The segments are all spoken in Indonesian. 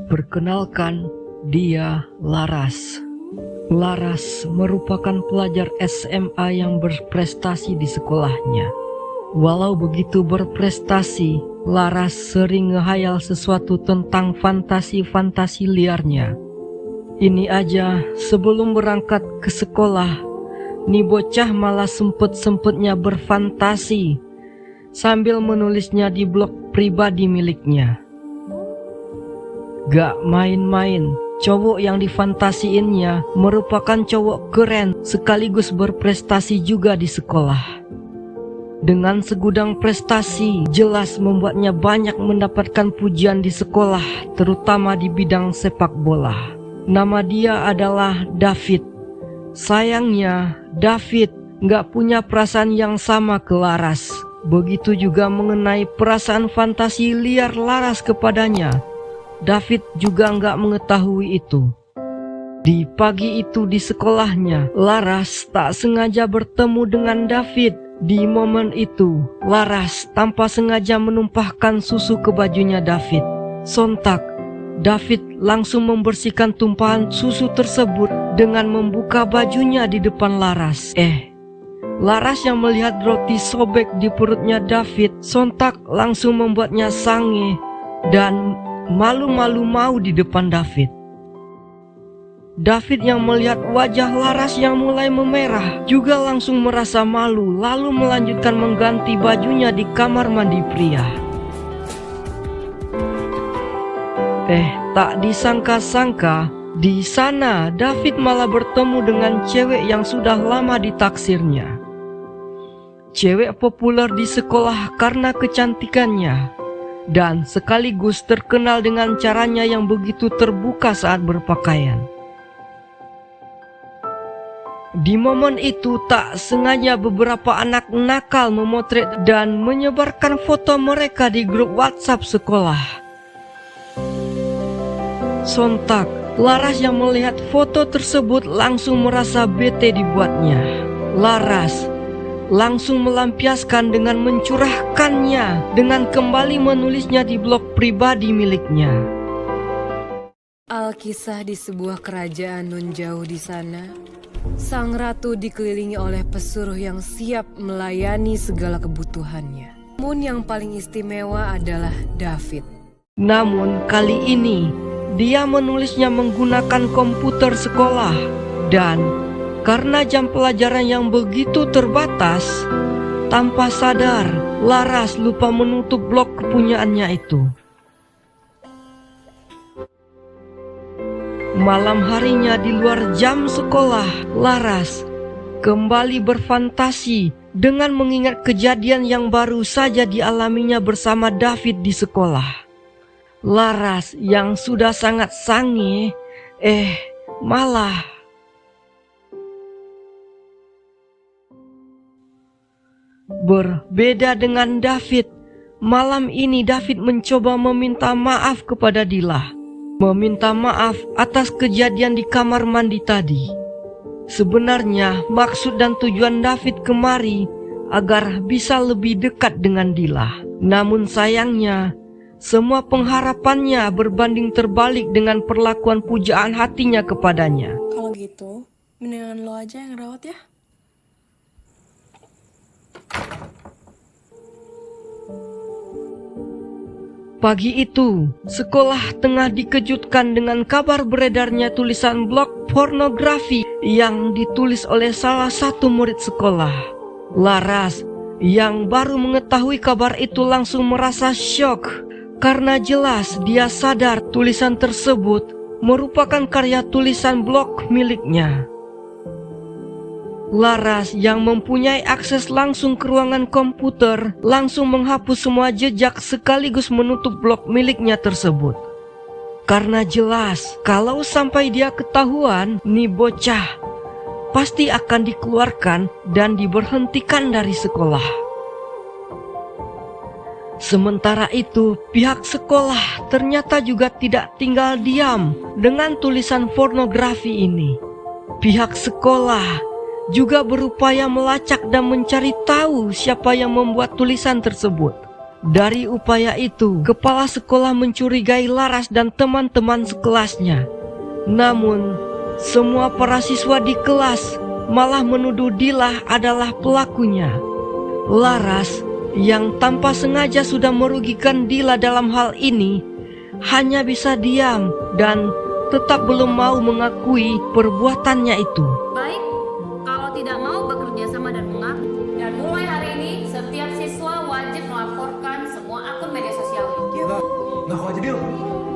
Perkenalkan, dia Laras. Laras merupakan pelajar SMA yang berprestasi di sekolahnya. Walau begitu berprestasi, Laras sering ngehayal sesuatu tentang fantasi-fantasi liarnya. Ini aja, sebelum berangkat ke sekolah, nih bocah malah sempet-sempetnya berfantasi sambil menulisnya di blog pribadi miliknya. Gak main-main, cowok yang difantasiinnya merupakan cowok keren sekaligus berprestasi juga di sekolah. Dengan segudang prestasi, jelas membuatnya banyak mendapatkan pujian di sekolah, terutama di bidang sepak bola. Nama dia adalah David. Sayangnya, David gak punya perasaan yang sama ke Laras. Begitu juga mengenai perasaan fantasi liar Laras kepadanya. David juga nggak mengetahui itu. Di pagi itu di sekolahnya, Laras tak sengaja bertemu dengan David. Di momen itu, Laras tanpa sengaja menumpahkan susu ke bajunya David. Sontak, David langsung membersihkan tumpahan susu tersebut dengan membuka bajunya di depan Laras. Laras yang melihat roti sobek di perutnya David sontak langsung membuatnya sange dan malu-malu mau di depan David. David yang melihat wajah Laras yang mulai memerah juga langsung merasa malu lalu melanjutkan mengganti bajunya di kamar mandi pria. Tak disangka-sangka di sana David malah bertemu dengan cewek yang sudah lama ditaksirnya. Cewek populer di sekolah karena kecantikannya dan sekaligus terkenal dengan caranya yang begitu terbuka saat berpakaian. Di momen itu tak sengaja beberapa anak nakal memotret dan menyebarkan foto mereka di grup WhatsApp sekolah. Sontak, Laras yang melihat foto tersebut langsung merasa bete dibuatnya. Laras langsung melampiaskan dengan mencurahkannya dengan kembali menulisnya di blog pribadi miliknya. Alkisah di sebuah kerajaan nun jauh di sana, sang ratu dikelilingi oleh pesuruh yang siap melayani segala kebutuhannya. Namun yang paling istimewa adalah David. Namun kali ini, dia menulisnya menggunakan komputer sekolah dan karena jam pelajaran yang begitu terbatas, tanpa sadar Laras lupa menutup blog kepunyaannya itu. Malam harinya di luar jam sekolah, Laras kembali berfantasi dengan mengingat kejadian yang baru saja dialaminya bersama David di sekolah. Laras yang sudah sangat sange, malah berbeda dengan David. Malam ini David mencoba meminta maaf kepada Dila. Meminta maaf atas kejadian di kamar mandi tadi. Sebenarnya maksud dan tujuan David kemari agar bisa lebih dekat dengan Dila. Namun sayangnya, semua pengharapannya berbanding terbalik dengan perlakuan pujaan hatinya kepadanya. Kalau gitu, mendingan lo aja yang rawat ya. Pagi itu, sekolah tengah dikejutkan dengan kabar beredarnya tulisan blog pornografi yang ditulis oleh salah satu murid sekolah. Laras yang baru mengetahui kabar itu langsung merasa syok karena jelas dia sadar tulisan tersebut merupakan karya tulisan blog miliknya. Laras yang mempunyai akses langsung ke ruangan komputer langsung menghapus semua jejak sekaligus menutup blog miliknya tersebut. Karena jelas kalau sampai dia ketahuan, nih bocah pasti akan dikeluarkan dan diberhentikan dari sekolah. Sementara itu, pihak sekolah ternyata juga tidak tinggal diam dengan tulisan pornografi ini. Pihak sekolah juga berupaya melacak dan mencari tahu siapa yang membuat tulisan tersebut. Dari upaya itu, kepala sekolah mencurigai Laras dan teman-teman sekelasnya. Namun, semua para siswa di kelas malah menuduh Dila adalah pelakunya. Laras, yang tanpa sengaja sudah merugikan Dila dalam hal ini, hanya bisa diam dan tetap belum mau mengakui perbuatannya itu. Baik, kalau tidak mau bekerja sama dan mengaku, dan mulai hari ini setiap siswa wajib melaporkan semua akun media sosialnya. Ngaku aja Dil.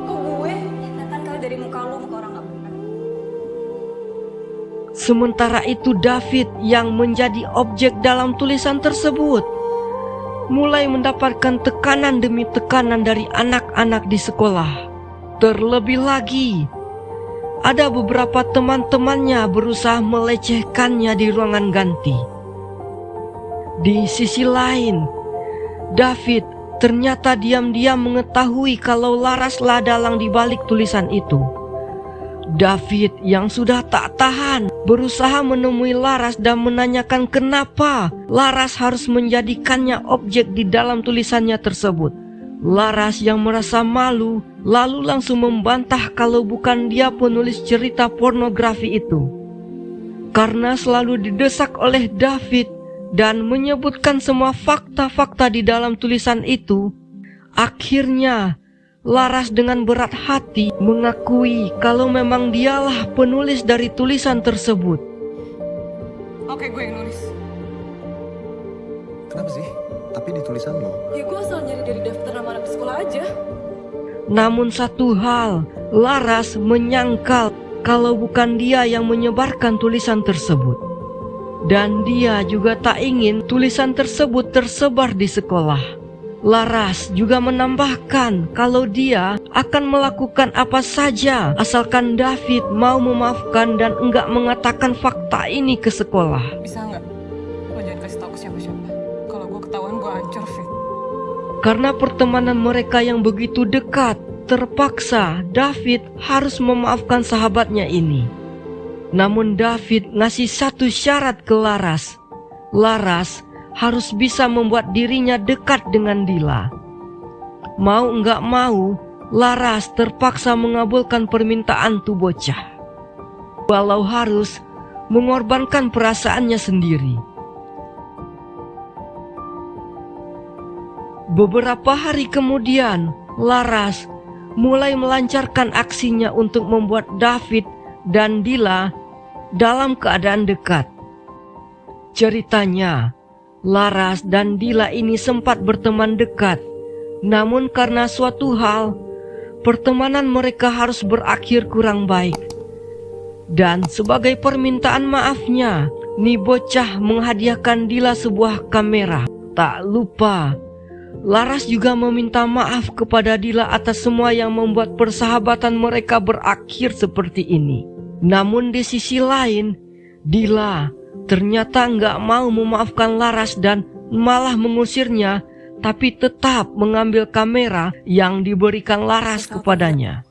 Kok gue? Nathan kali dari muka lu, muka orang gak benar. Sementara itu David yang menjadi objek dalam tulisan tersebut mulai mendapatkan tekanan demi tekanan dari anak-anak di sekolah. Terlebih lagi, ada beberapa teman-temannya berusaha melecehkannya di ruangan ganti. Di sisi lain, David ternyata diam-diam mengetahui kalau Laraslah dalang di balik tulisan itu. David yang sudah tak tahan berusaha menemui Laras dan menanyakan kenapa Laras harus menjadikannya objek di dalam tulisannya tersebut. Laras yang merasa malu lalu langsung membantah kalau bukan dia penulis cerita pornografi itu. Karena selalu didesak oleh David dan menyebutkan semua fakta-fakta di dalam tulisan itu, akhirnya Laras dengan berat hati mengakui kalau memang dialah penulis dari tulisan tersebut. Oke, gue yang nulis. Kenapa sih? Tapi di tulisan lo. Ya gue asal nyari dari daftar nama anak sekolah aja. Namun satu hal, Laras menyangkal kalau bukan dia yang menyebarkan tulisan tersebut. Dan dia juga tak ingin tulisan tersebut tersebar di sekolah. Laras juga menambahkan kalau dia akan melakukan apa saja asalkan David mau memaafkan dan enggak mengatakan fakta ini ke sekolah. Bisa nggak? Lo jangan kasih tahu ke siapa-siapa. Kalau gue ketahuan gue hancur, Fit. Karena pertemanan mereka yang begitu dekat, terpaksa David harus memaafkan sahabatnya ini. Namun David ngasih satu syarat ke Laras. Laras harus bisa membuat dirinya dekat dengan Dila. Mau enggak mau, Laras terpaksa mengabulkan permintaan tuh bocah. Walau harus mengorbankan perasaannya sendiri. Beberapa hari kemudian, Laras mulai melancarkan aksinya untuk membuat David dan Dila dalam keadaan dekat. Ceritanya, Laras dan Dila ini sempat berteman dekat, namun karena suatu hal, pertemanan mereka harus berakhir kurang baik. Dan sebagai permintaan maafnya, nih bocah menghadiahkan Dila sebuah kamera. Tak lupa, Laras juga meminta maaf kepada Dila atas semua yang membuat persahabatan mereka berakhir seperti ini. Namun di sisi lain, Dila ternyata nggak mau memaafkan Laras dan malah mengusirnya, tapi tetap mengambil kamera yang diberikan Laras kepadanya.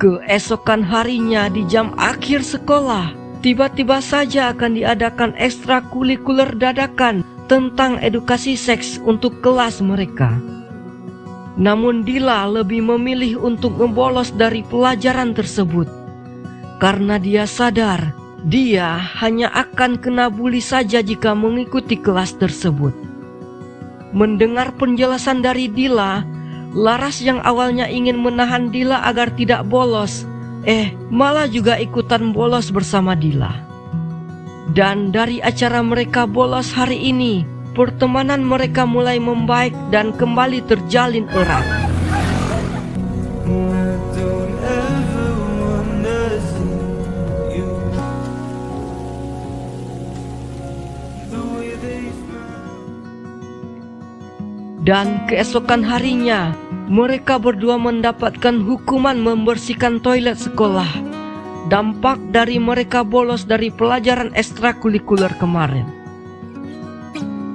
Keesokan harinya di jam akhir sekolah, tiba-tiba saja akan diadakan ekstrakurikuler dadakan tentang edukasi seks untuk kelas mereka. Namun Dila lebih memilih untuk membolos dari pelajaran tersebut karena dia sadar dia hanya akan kena bully saja jika mengikuti kelas tersebut. Mendengar penjelasan dari Dila, Laras yang awalnya ingin menahan Dila agar tidak bolos, malah juga ikutan bolos bersama Dila. Dan dari acara mereka bolos hari ini, pertemanan mereka mulai membaik dan kembali terjalin erat. Dan keesokan harinya, mereka berdua mendapatkan hukuman membersihkan toilet sekolah. Dampak dari mereka bolos dari pelajaran ekstrakurikuler kemarin.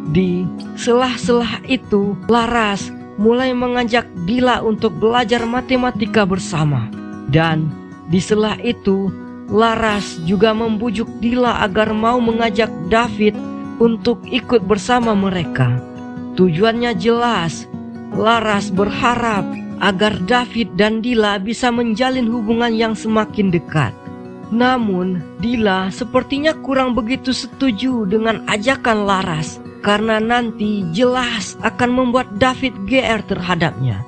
Di selah-selah itu, Laras mulai mengajak Dila untuk belajar matematika bersama. Dan Di sela itu, Laras juga membujuk Dila agar mau mengajak David untuk ikut bersama mereka. Tujuannya jelas, Laras berharap agar David dan Dila bisa menjalin hubungan yang semakin dekat. Namun, Dila sepertinya kurang begitu setuju dengan ajakan Laras karena nanti jelas akan membuat David GR terhadapnya.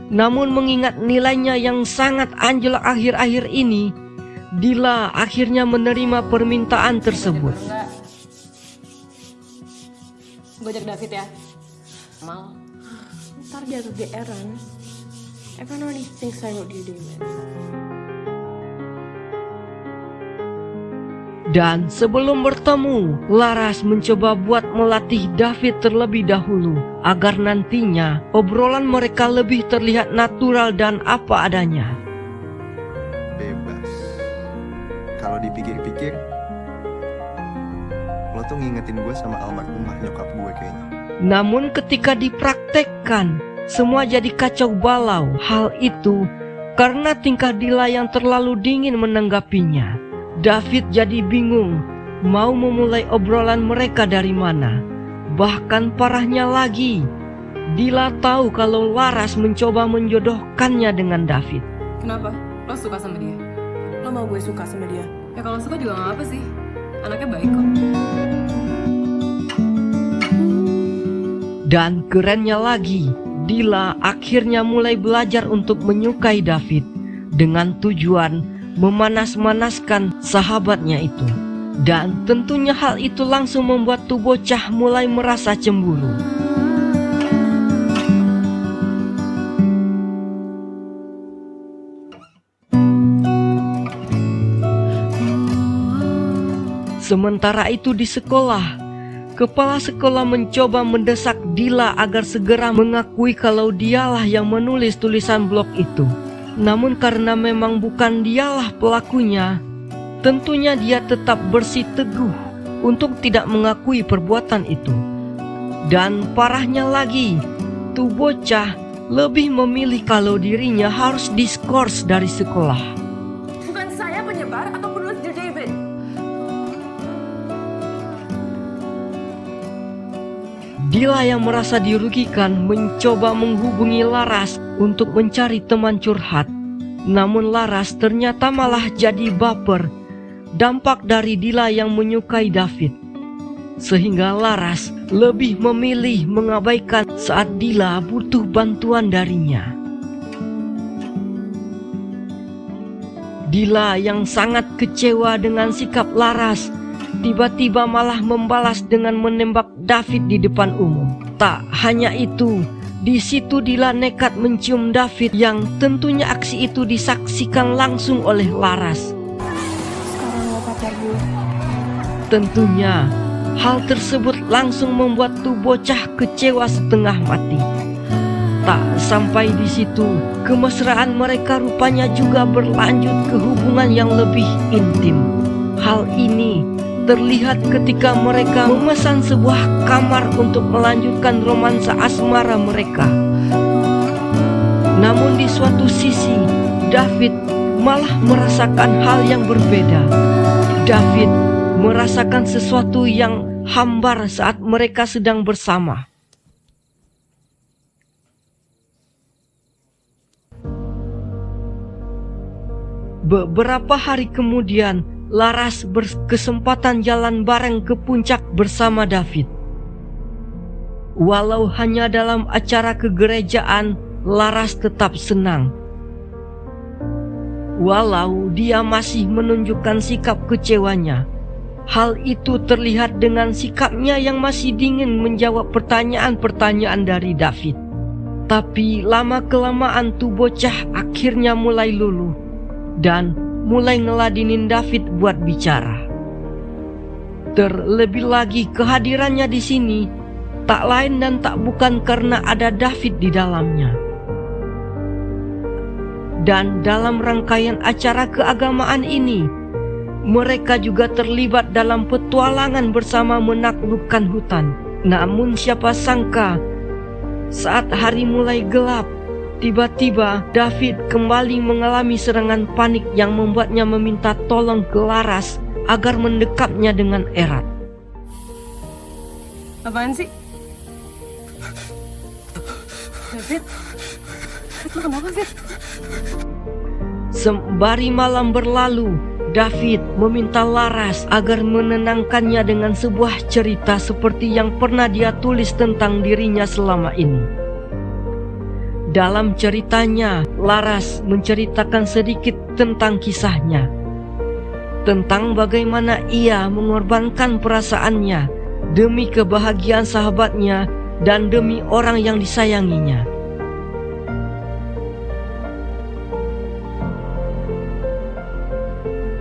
Namun mengingat nilainya yang sangat anjlok akhir-akhir ini, Dila akhirnya menerima permintaan tersebut. Gue ajak David ya. Mal. Ntar dia kegeeran. Everyone already thinks I wrote you, David. Dan sebelum bertemu, Laras mencoba buat melatih David terlebih dahulu agar nantinya obrolan mereka lebih terlihat natural dan apa adanya. Bebas. Kalau dipikir-pikir, lo tuh ngingetin gue sama almarhumah nyokap gue kayaknya. Namun ketika dipraktekkan, semua jadi kacau balau. Hal itu karena tingkah Dila yang terlalu dingin menanggapinya. David jadi bingung mau memulai obrolan mereka dari mana. Bahkan parahnya lagi, Dila tahu kalau Laras mencoba menjodohkannya dengan David. Kenapa? Lo suka sama dia? Lo mau gue suka sama dia? Ya kalau suka juga gak apa sih. Anaknya baik kok. Dan kerennya lagi, Dila akhirnya mulai belajar untuk menyukai David dengan tujuan memanas-manaskan sahabatnya itu. Dan tentunya hal itu langsung membuat tuh bocah mulai merasa cemburu. Sementara itu di sekolah, kepala sekolah mencoba mendesak Dila agar segera mengakui kalau dialah yang menulis tulisan blog itu. Namun karena memang bukan dialah pelakunya, tentunya dia tetap bersiteguh untuk tidak mengakui perbuatan itu. Dan parahnya lagi, tuh bocah lebih memilih kalau dirinya harus diskors dari sekolah. Bukan saya penyebar atau penulis The David. Dila yang merasa dirugikan mencoba menghubungi Laras untuk mencari teman curhat. Namun Laras ternyata malah jadi baper, dampak dari Dila yang menyukai David. Sehingga Laras lebih memilih mengabaikan saat Dila butuh bantuan darinya. Dila yang sangat kecewa dengan sikap Laras tiba-tiba malah membalas dengan menembak David di depan umum. Tak hanya itu, di situ Dila nekat mencium David yang tentunya aksi itu disaksikan langsung oleh Laras. Sekarang lo pacar gue. Tentunya hal tersebut langsung membuat tuh bocah kecewa setengah mati. Tak sampai di situ, kemesraan mereka rupanya juga berlanjut ke hubungan yang lebih intim. Hal ini terlihat ketika mereka memesan sebuah kamar untuk melanjutkan romansa asmara mereka. Namun di suatu sisi, David malah merasakan hal yang berbeda. David merasakan sesuatu yang hambar saat mereka sedang bersama. Beberapa hari kemudian, Laras berkesempatan jalan bareng ke puncak bersama David. Walau hanya dalam acara kegerejaan, Laras tetap senang. Walau dia masih menunjukkan sikap kecewanya, hal itu terlihat dengan sikapnya yang masih dingin menjawab pertanyaan-pertanyaan dari David. Tapi lama-kelamaan tuh bocah akhirnya mulai luluh dan mulai ngeladinin David buat bicara. Terlebih lagi kehadirannya di sini tak lain dan tak bukan karena ada David di dalamnya. Dan dalam rangkaian acara keagamaan ini, mereka juga terlibat dalam petualangan bersama menaklukkan hutan. Namun siapa sangka, saat hari mulai gelap, Tiba-tiba David kembali mengalami serangan panik yang membuatnya meminta tolong ke Laras agar mendekapnya dengan erat. Apaan sih? David? Lu kenapa, Fit? Sembari malam berlalu, David meminta Laras agar menenangkannya dengan sebuah cerita seperti yang pernah dia tulis tentang dirinya selama ini. Dalam ceritanya, Laras menceritakan sedikit tentang kisahnya, tentang bagaimana ia mengorbankan perasaannya demi kebahagiaan sahabatnya dan demi orang yang disayanginya.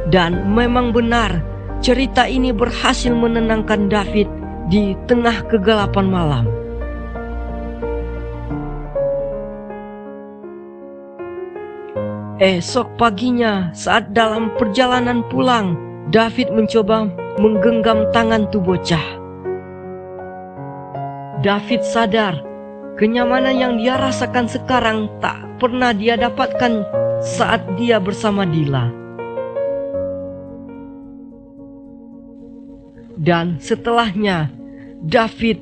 Dan memang benar, cerita ini berhasil menenangkan David di tengah kegelapan malam. Esok paginya, saat dalam perjalanan pulang, David mencoba menggenggam tangan tuh bocah. David sadar, kenyamanan yang dia rasakan sekarang tak pernah dia dapatkan saat dia bersama Dila. Dan setelahnya, David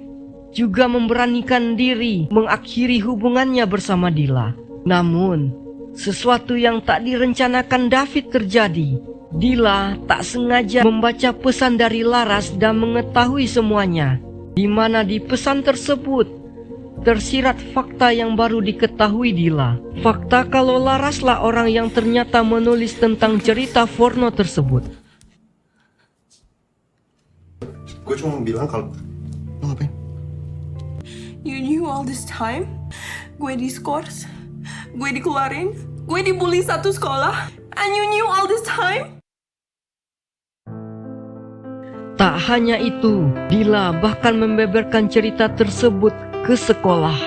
juga memberanikan diri mengakhiri hubungannya bersama Dila. Namun, sesuatu yang tak direncanakan David terjadi. Dila tak sengaja membaca pesan dari Laras dan mengetahui semuanya, di mana di pesan tersebut tersirat fakta yang baru diketahui Dila. Fakta kalau Laraslah orang yang ternyata menulis tentang cerita porno tersebut. Gue cuma bilang kalau... Lo ngapain? You knew all this time? Gue diskors, gue dikeluarin, gue dibully satu sekolah, and you knew all this time? Tak hanya itu, Dila bahkan membeberkan cerita tersebut ke sekolah.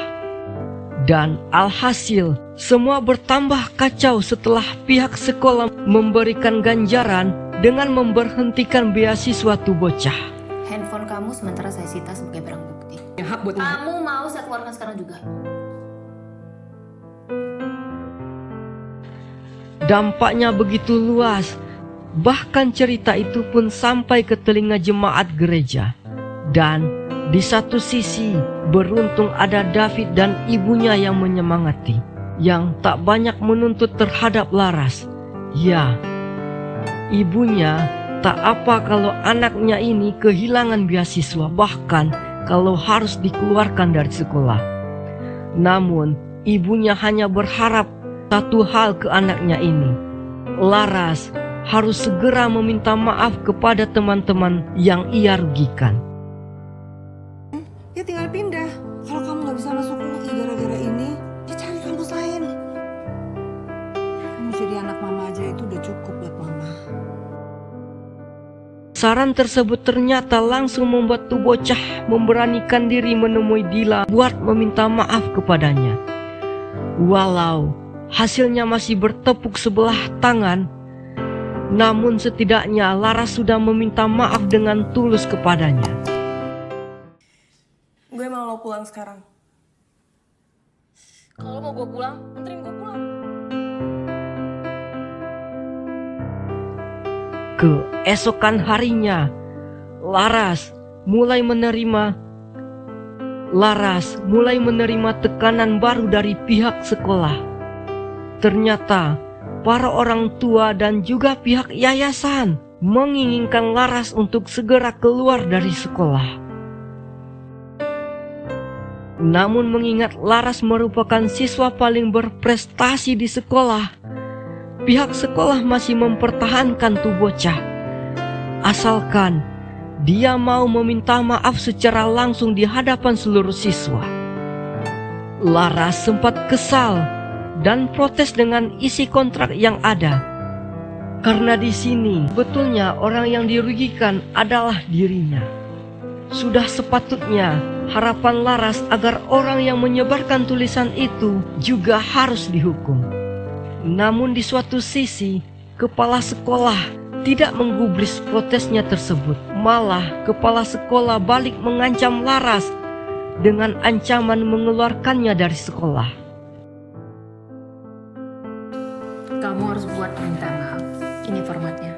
Dan alhasil, semua bertambah kacau setelah pihak sekolah memberikan ganjaran dengan memberhentikan beasiswa tuh bocah. Handphone kamu sementara saya sita sebagai barang bukti. Ya, hak buat Kamu mau saya keluarkan sekarang juga? Dampaknya begitu luas, bahkan cerita itu pun sampai ke telinga jemaat gereja. Dan di satu sisi, beruntung ada David dan ibunya yang menyemangati, yang tak banyak menuntut terhadap Laras. Ya, ibunya tak apa kalau anaknya ini kehilangan beasiswa, bahkan kalau harus dikeluarkan dari sekolah. Namun, ibunya hanya berharap satu hal ke anaknya ini. Laras harus segera meminta maaf kepada teman-teman yang ia rugikan. Ya tinggal pindah. Kalau kamu gak bisa masuk UI gara-gara ini, ya cari kampus lain. Kamu jadi anak mama aja itu udah cukup buat mama. Saran tersebut ternyata langsung membuat tuh bocah memberanikan diri menemui Dila buat meminta maaf kepadanya. Walau hasilnya masih bertepuk sebelah tangan, namun setidaknya Laras sudah meminta maaf dengan tulus kepadanya. Gue mau lo pulang sekarang. Kalau mau gue pulang, anterin gue pulang. Keesokan harinya, Laras mulai menerima tekanan baru dari pihak sekolah. Ternyata para orang tua dan juga pihak yayasan menginginkan Laras untuk segera keluar dari sekolah. Namun mengingat Laras merupakan siswa paling berprestasi di sekolah, pihak sekolah masih mempertahankan tuh bocah, asalkan dia mau meminta maaf secara langsung di hadapan seluruh siswa. Laras sempat kesal dan protes dengan isi kontrak yang ada, karena di sini betulnya orang yang dirugikan adalah dirinya. Sudah sepatutnya harapan Laras agar orang yang menyebarkan tulisan itu juga harus dihukum. Namun di suatu sisi, kepala sekolah tidak menggubris protesnya tersebut. Malah kepala sekolah balik mengancam Laras dengan ancaman mengeluarkannya dari sekolah. Kamu harus buat permintaan maaf. Ini formatnya.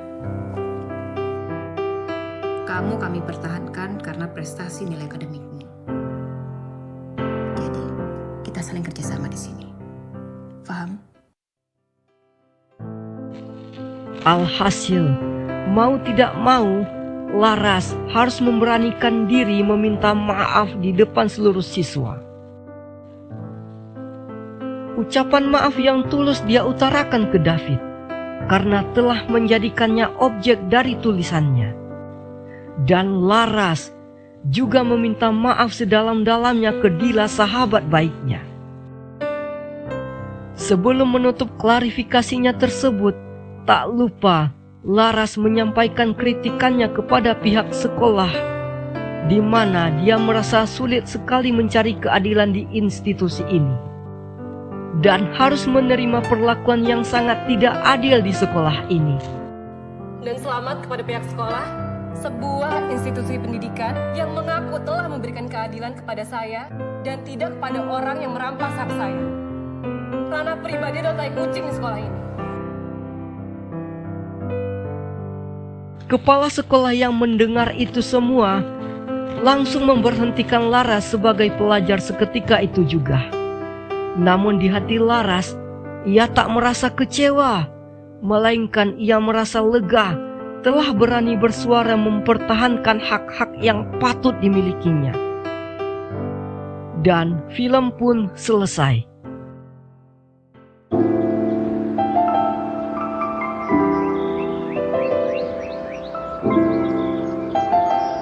Kamu kami pertahankan karena prestasi nilai akademikmu. Jadi, kita saling kerjasama di sini. Paham? Alhasil, mau tidak mau, Laras harus memberanikan diri meminta maaf di depan seluruh siswa. Ucapan maaf yang tulus dia utarakan ke David karena telah menjadikannya objek dari tulisannya. Dan Laras juga meminta maaf sedalam-dalamnya ke Dila, sahabat baiknya. Sebelum menutup klarifikasinya tersebut, tak lupa Laras menyampaikan kritikannya kepada pihak sekolah, di mana dia merasa sulit sekali mencari keadilan di institusi ini, dan harus menerima perlakuan yang sangat tidak adil di sekolah ini. Dan selamat kepada pihak sekolah, sebuah institusi pendidikan yang mengaku telah memberikan keadilan kepada saya dan tidak kepada orang yang merampas hak saya. Ranah pribadi adalah tai kucing di sekolah ini. Kepala sekolah yang mendengar itu semua langsung memberhentikan Laras sebagai pelajar seketika itu juga. Namun di hati Laras, ia tak merasa kecewa, melainkan ia merasa lega telah berani bersuara mempertahankan hak-hak yang patut dimilikinya. Dan film pun selesai.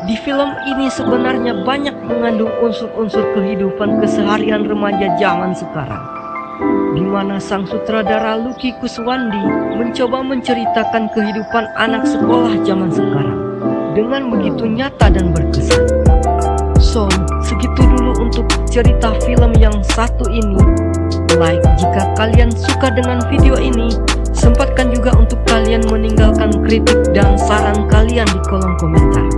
Di film ini sebenarnya banyak mengandung unsur-unsur kehidupan keseharian remaja zaman sekarang, di mana sang sutradara Lucky Kuswandi mencoba menceritakan kehidupan anak sekolah zaman sekarang dengan begitu nyata dan berkesan. So, segitu dulu untuk cerita film yang satu ini. Like jika kalian suka dengan video ini, sempatkan juga untuk kalian meninggalkan kritik dan saran kalian di kolom komentar.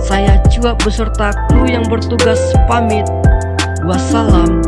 Saya Cuap beserta kru yang bertugas pamit. Wassalam.